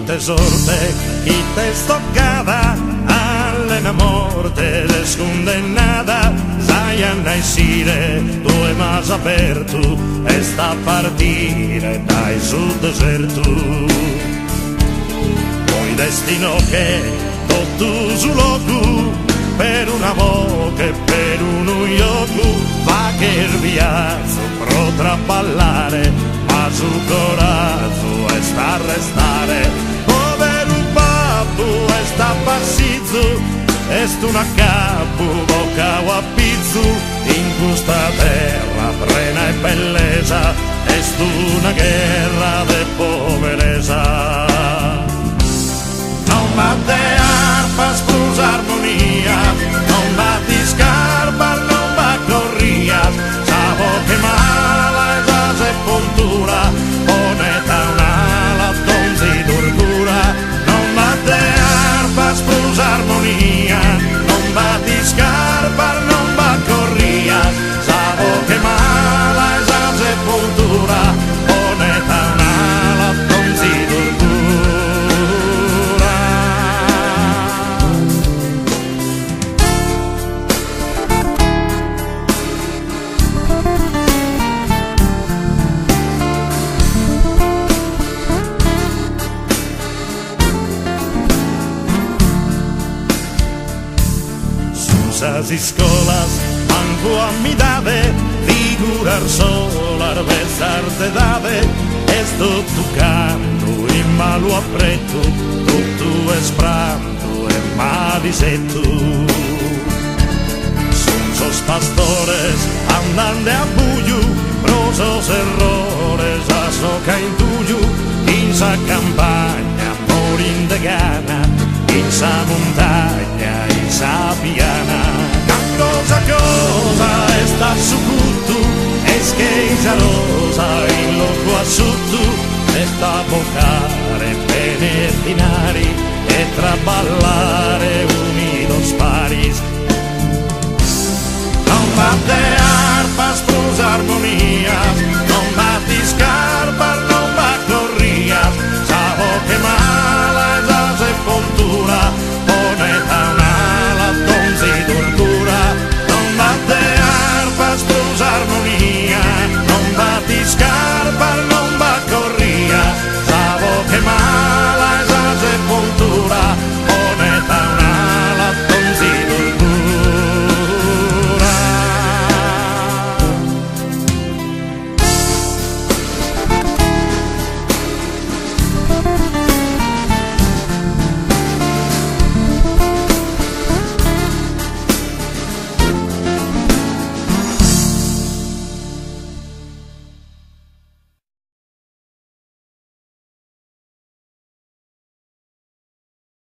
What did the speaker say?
te sorte, chi te stoccada, alla morte descondenada, sai a naisire, tu è mas aperto, e sta a partire dai sul deserto. Poi destino che tutto su loco, per una boca e per uno ioco, va che il viaggio potrà ballare, ma su coraggio e sta a restare. Povero babbo e sta passizzo, e sto a capo, bocca o a pizzo, in questa terra plena e bellezza, e sto una guerra de poverezza. Non va de arpa, sposa armonia, non va di scarpa, non va corria, savo che mala è la sepoltura, poneta un'ala, donzi d'ordura. Non va de arpa, sposa armonia, non va di scarpa, non va corria, savo che mala è la sepoltura, poneta un'ala, donzi d'ordura. Sas escolas, manco a mi dave, figurar solar, besarte dave, esto tu canto, in malo apretto, tutto es pranto e malisetto. Son sos pastores, andande a buio, prosos errores, a soca in tuyo, in sa campagna, morin de gana, in sa montagna, in sa piana. Cosa sta su tutto, es che isa rosa in loco asciutto, e sta a boccare bene finari, e traballare unidos paris. Non va de arpa, sposa armonia,